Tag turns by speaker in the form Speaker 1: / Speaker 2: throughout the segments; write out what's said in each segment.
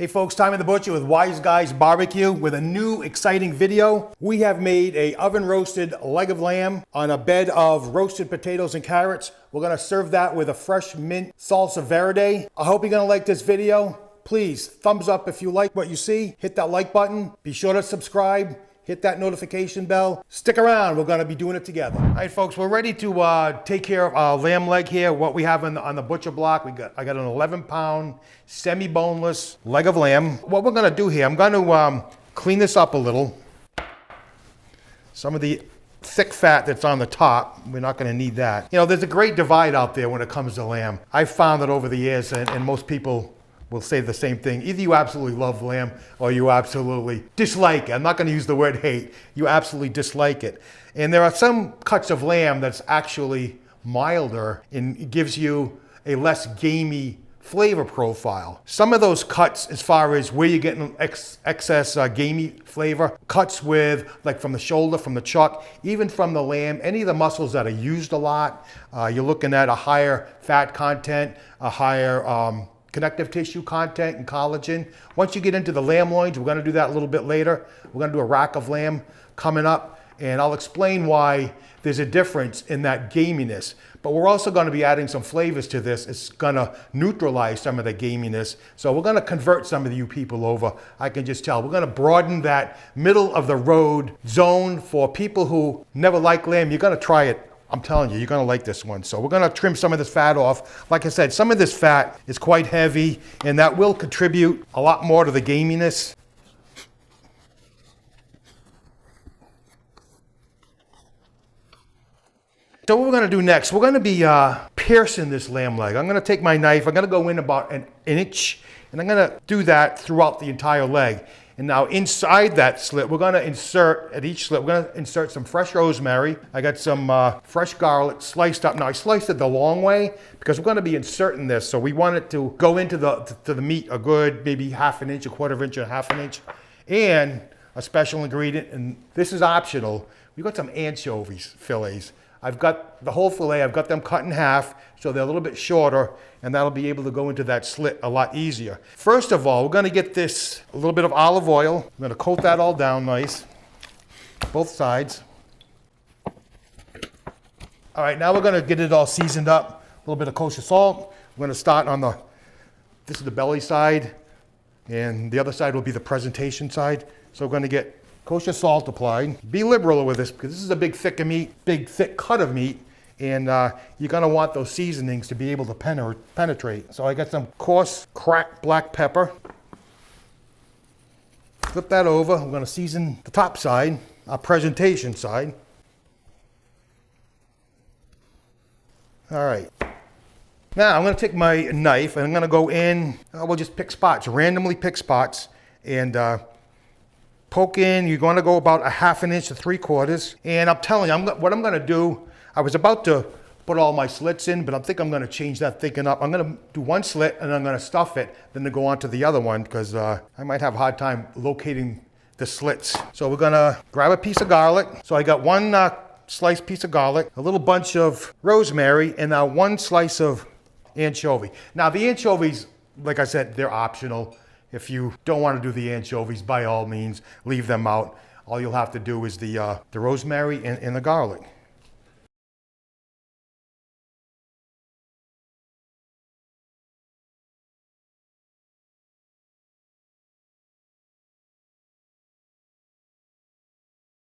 Speaker 1: Hey folks, Time in the Butcher with Wise Guys Barbecue with a new exciting video. We have made a oven roasted leg of lamb on a bed of roasted potatoes and carrots. We're gonna serve that with a fresh mint salsa verde. I hope you're gonna like this video. Please, thumbs up if you like what you see. Hit that like button. Be sure to subscribe. Hit that notification bell. Stick around, we're gonna be doing it together. All right folks, we're ready to take care of our lamb leg here. What we have on the butcher block, I got an 11-pound semi-boneless leg of lamb. What we're gonna do here, I'm gonna clean this up a little. Some of the thick fat that's on the top, we're not gonna need that. You know, there's a great divide out there when it comes to lamb. I've found that over the years, and most people will say the same thing. Either you absolutely love lamb or you absolutely dislike it. I'm not gonna use the word hate. You absolutely dislike it. And there are some cuts of lamb that's actually milder and gives you a less gamey flavor profile. Some of those cuts, as far as where you're getting excess gamey flavor, cuts with, like from the shoulder, from the chuck, even from the lamb, any of the muscles that are used a lot, you're looking at a higher fat content, a higher connective tissue content and collagen. Once you get into the lamb loins, we're gonna do that a little bit later. We're gonna do a rack of lamb coming up, and I'll explain why there's a difference in that gaminess. But we're also gonna be adding some flavors to this. It's gonna neutralize some of the gaminess. So we're gonna convert some of you people over, I can just tell. We're gonna broaden that middle of the road zone for people who never like lamb. You're gonna try it. I'm telling you, you're gonna like this one. So we're gonna trim some of this fat off. Like I said, some of this fat is quite heavy, and that will contribute a lot more to the gaminess. So what we're gonna do next, we're gonna be piercing this lamb leg. I'm gonna take my knife, I'm gonna go in about an inch, and I'm gonna do that throughout the entire leg. And now inside that slit, we're gonna insert, at each slit, we're gonna insert some fresh rosemary. I got some fresh garlic sliced up. Now I sliced it the long way because we're gonna be inserting this. So we want it to go into the meat a good, maybe half an inch, a quarter of an inch, and a half an inch. And a special ingredient, and this is optional, we've got some anchovies fillets. I've got the whole fillet, I've got them cut in half, so they're a little bit shorter, and that'll be able to go into that slit a lot easier. First of all, we're gonna get this, a little bit of olive oil. I'm gonna coat that all down nice, both sides. All right, now we're gonna get it all seasoned up. A little bit of kosher salt. We're gonna start on this is the belly side, and the other side will be the presentation side. So we're gonna get kosher salt applied. Be liberal with this because this is a big thick of meat, big thick cut of meat, and you're gonna want those seasonings to be able to penetrate. So I got some coarse cracked black pepper. Flip that over. We're gonna season the top side, our presentation side. All right. Now I'm gonna take my knife and I'm gonna go in. We'll just pick spots, randomly pick spots, and poke in. You're going to go about a half an inch to 3/4. And I'm telling you, what I'm going to do, I was about to put all my slits in, but I think I'm going to change that thinking up. I'm going to do one slit and I'm going to stuff it, then to go on to the other one because I might have a hard time locating the slits. So we're going to grab a piece of garlic. So I got one sliced piece of garlic, a little bunch of rosemary, and now one slice of anchovy. Now the anchovies, like I said, they're optional. If you don't want to do the anchovies, by all means, leave them out. All you'll have to do is the rosemary and the garlic.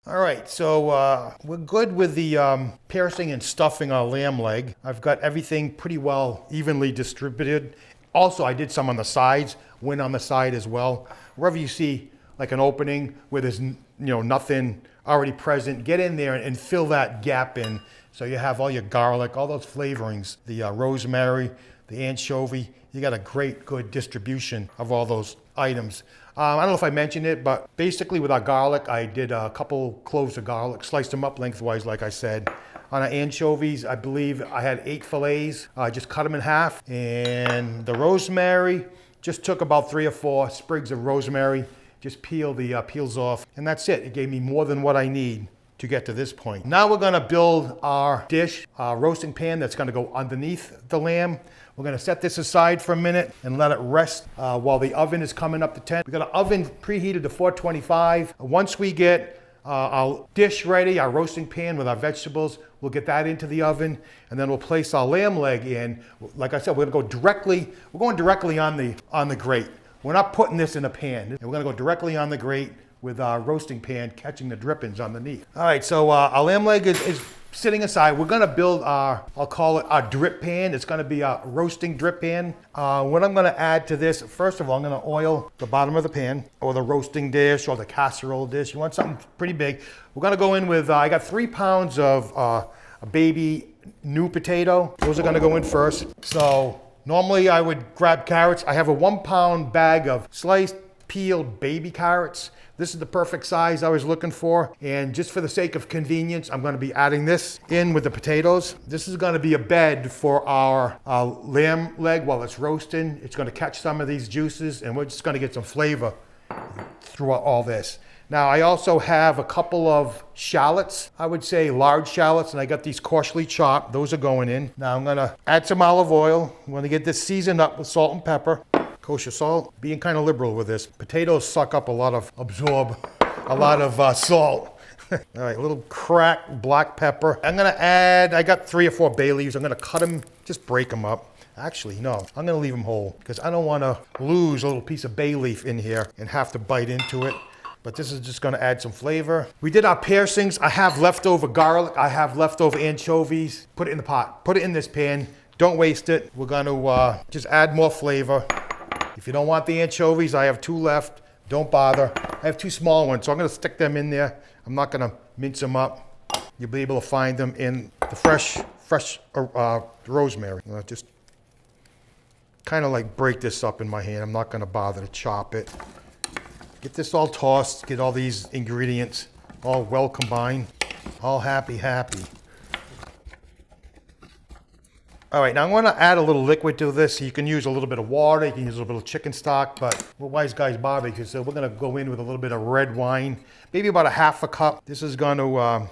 Speaker 1: All right, so we're good with the piercing and stuffing our lamb leg. I've got everything pretty well evenly distributed. Also, I did some on the sides, went on the side as well. Wherever you see like an opening where there's nothing already present, get in there and fill that gap in. So you have all your garlic, all those flavorings, the rosemary, the anchovy. You got a great, good distribution of all those items. I don't know if I mentioned it, but basically with our garlic, I did a couple cloves of garlic, sliced them up lengthwise, like I said. On our anchovies, I believe I had 8 fillets. I just cut them in half. And the rosemary, just took about 3 or 4 sprigs of rosemary, just peel the peels off. And that's it. It gave me more than what I need to get to this point. Now we're gonna build our dish, our roasting pan that's gonna go underneath the lamb. We're gonna set this aside for a minute and let it rest while the oven is coming up to 10. We got an oven preheated to 425. Once we get our dish ready, our roasting pan with our vegetables, we'll get that into the oven, and then we'll place our lamb leg in. Like I said, we're going directly on the grate. We're not putting this in a pan. And we're gonna go directly on the grate with our roasting pan catching the drippings underneath. All right, so our lamb leg is sitting aside. We're gonna build our, I'll call it our drip pan. It's gonna be a roasting drip pan. What I'm gonna add to this, first of all, I'm gonna oil the bottom of the pan, or the roasting dish, or the casserole dish. You want something pretty big. We're gonna go in with, I got 3 pounds of a baby new potato. Those are gonna go in first. So normally I would grab carrots. I have a 1 pound bag of sliced, peeled baby carrots. This is the perfect size I was looking for. And just for the sake of convenience, I'm gonna be adding this in with the potatoes. This is gonna be a bed for our lamb leg while it's roasting. It's gonna catch some of these juices, and we're just gonna get some flavor throughout all this. Now, I also have a couple of shallots, I would say large shallots, and I got these coarsely chopped. Those are going in. Now I'm gonna add some olive oil. I'm gonna get this seasoned up with salt and pepper. Kosher salt, being kind of liberal with this. Potatoes absorb a lot of salt. All right, a little cracked black pepper. I'm gonna add, I got 3 or 4 bay leaves. I'm gonna cut them, just break them up. Actually, no, I'm gonna leave them whole because I don't wanna lose a little piece of bay leaf in here and have to bite into it. But this is just gonna add some flavor. We did our piercings. I have leftover garlic. I have leftover anchovies. Put it in the pot, put it in this pan. Don't waste it. We're gonna just add more flavor. If you don't want the anchovies, I have 2 left. Don't bother. I have 2 small ones, so I'm gonna stick them in there. I'm not gonna mince them up. You'll be able to find them in the fresh rosemary. Just kind of like break this up in my hand. I'm not gonna bother to chop it. Get this all tossed, get all these ingredients all well combined. All happy. All right, now I'm gonna add a little liquid to this. You can use a little bit of water, you can use a little bit of chicken stock, but we're Wise Guys Barbecue, so we're gonna go in with a little bit of red wine, maybe about a half a cup. This is gonna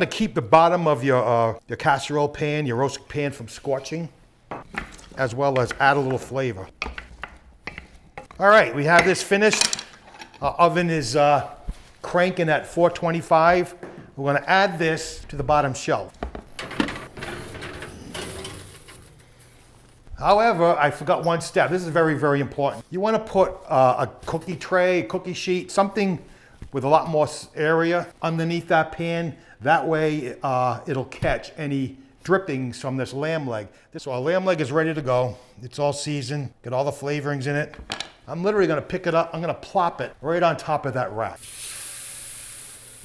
Speaker 1: keep the bottom of your casserole pan, your roasting pan from scorching, as well as add a little flavor. All right, we have this finished. Our oven is cranking at 425. We're gonna add this to the bottom shelf. However, I forgot one step. This is very, very important. You want to put a cookie tray, a cookie sheet, something with a lot more area underneath that pan. That way it'll catch any drippings from this lamb leg. So our lamb leg is ready to go. It's all seasoned, got all the flavorings in it. I'm literally gonna pick it up, I'm gonna plop it right on top of that wrap.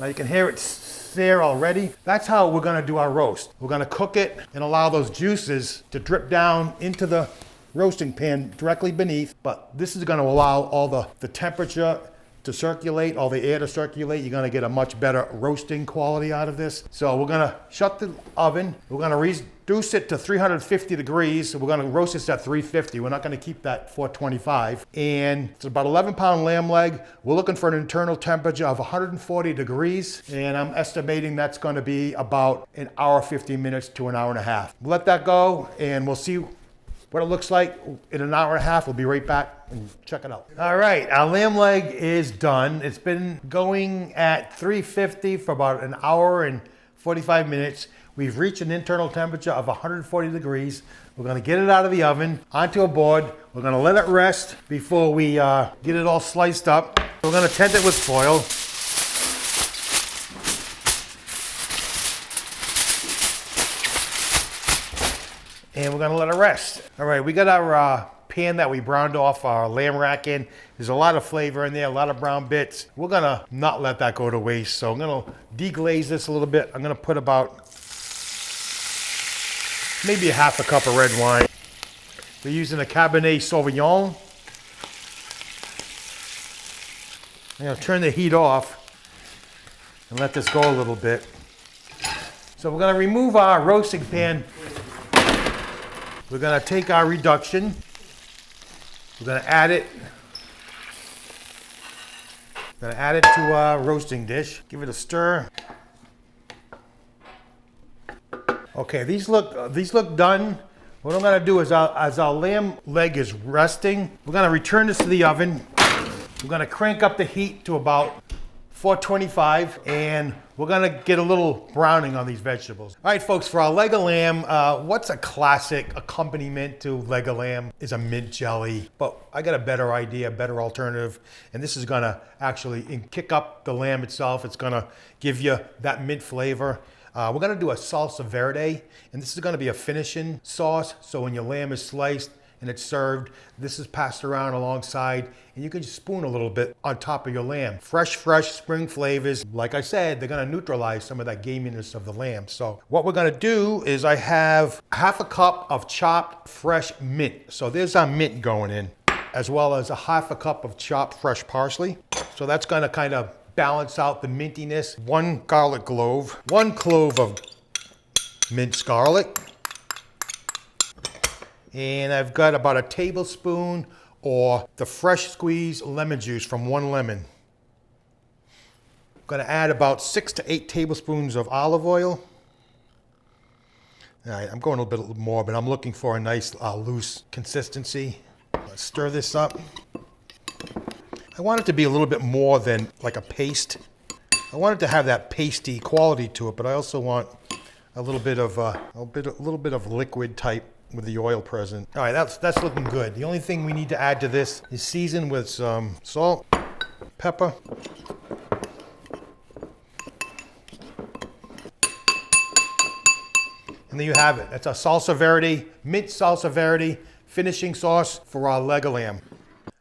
Speaker 1: Now you can hear it there already. That's how we're gonna do our roast. We're gonna cook it and allow those juices to drip down into the roasting pan directly beneath, but this is gonna allow all the temperature to circulate, all the air to circulate. You're gonna get a much better roasting quality out of this. So we're gonna shut the oven. We're gonna reduce it to 350 degrees. So we're gonna roast this at 350. We're not gonna keep that 425. And it's about 11-pound lamb leg. We're looking for an internal temperature of 140 degrees. And I'm estimating that's gonna be about an hour, 15 minutes to an hour and a half. We'll let that go and we'll see what it looks like in an hour and a half. We'll be right back and check it out. All right, our lamb leg is done. It's been going at 350 for about an hour and 45 minutes. We've reached an internal temperature of 140 degrees. We're gonna get it out of the oven onto a board. We're gonna let it rest before we get it all sliced up. We're gonna tent it with foil. And we're gonna let it rest. All right, we got our pan that we browned off our lamb rack in. There's a lot of flavor in there, a lot of brown bits. We're gonna not let that go to waste. So I'm gonna deglaze this a little bit. I'm gonna put about maybe a half a cup of red wine. We're using a Cabernet Sauvignon. I'm gonna turn the heat off and let this go a little bit. So we're gonna remove our roasting pan. We're gonna take our reduction. We're gonna add it. We're gonna add it to our roasting dish. Give it a stir. Okay, these look done. What I'm gonna do is, as our lamb leg is resting, we're gonna return this to the oven. We're gonna crank up the heat to about 425, and we're gonna get a little browning on these vegetables. All right, folks, for our leg of lamb, what's a classic accompaniment to leg of lamb is a mint jelly, but I got a better idea, a better alternative, and this is gonna actually kick up the lamb itself. It's gonna give you that mint flavor. We're gonna do a salsa verde, and this is gonna be a finishing sauce, so when your lamb is sliced and it's served, this is passed around alongside, and you can just spoon a little bit on top of your lamb. Fresh spring flavors. Like I said, they're gonna neutralize some of that gaminess of the lamb. So what we're gonna do is, I have half a cup of chopped fresh mint. So there's our mint going in, as well as a half a cup of chopped fresh parsley. So that's gonna kind of balance out the mintiness. One garlic clove, 1 clove of minced garlic. And I've got about a tablespoon or the fresh squeezed lemon juice from 1 lemon. I'm gonna add about 6 to 8 tablespoons of olive oil. All right, I'm going a little bit more, but I'm looking for a nice loose consistency. Let's stir this up. I want it to be a little bit more than like a paste. I want it to have that pasty quality to it, but I also want a little bit of liquid type with the oil present. All right, that's looking good. The only thing we need to add to this is season with some salt, pepper, and there you have it. That's our salsa verde, mint salsa verde finishing sauce for our leg of lamb.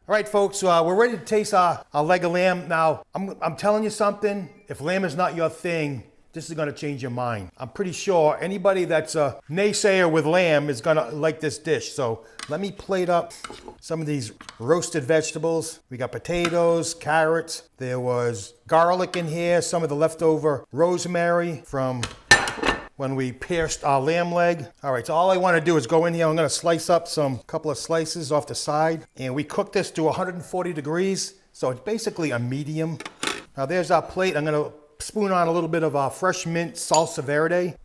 Speaker 1: All right, folks, we're ready to taste our leg of lamb. Now, I'm telling you something, if lamb is not your thing, this is gonna change your mind. I'm pretty sure anybody that's a naysayer with lamb is gonna like this dish. So let me plate up some of these roasted vegetables. We got potatoes, carrots. There was garlic in here, some of the leftover rosemary from when we pierced our lamb leg. All right, so all I wanna do is go in here. I'm gonna slice up some couple of slices off the side, and we cook this to 140 degrees. So it's basically a medium. Now there's our plate. I'm gonna spoon on a little bit of our fresh mint salsa verde.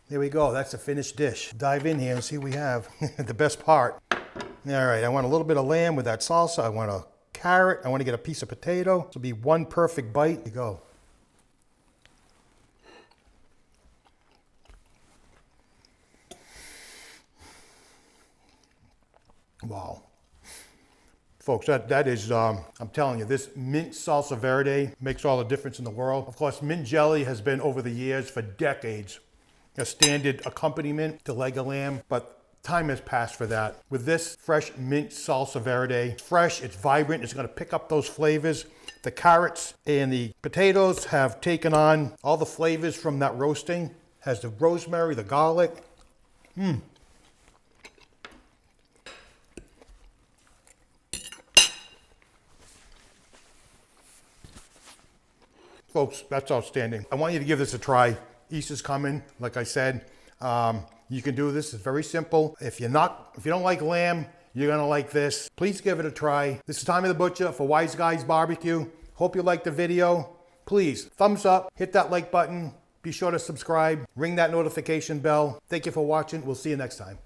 Speaker 1: There we go, that's a finished dish. Dive in here and see what we have. The best part. All right, I want a little bit of lamb with that salsa. I want a carrot. I want to get a piece of potato. This will be one perfect bite. Here you go. Wow. Folks, that is, I'm telling you, this mint salsa verde makes all the difference in the world. Of course, mint jelly has been over the years, for decades, a standard accompaniment to leg of lamb, but time has passed for that. With this fresh mint salsa verde, it's fresh, it's vibrant, it's gonna pick up those flavors. The carrots and the potatoes have taken on all the flavors from that roasting. Has the rosemary, the garlic. Folks, that's outstanding. I want you to give this a try. Easter's coming, like I said. You can do this, it's very simple. If you don't like lamb, you're gonna like this. Please give it a try. This is Tommy the Butcher for Wise Guys Barbecue. Hope you liked the video. Please, thumbs up, hit that like button. Be sure to subscribe, ring that notification bell. Thank you for watching. We'll see you next time.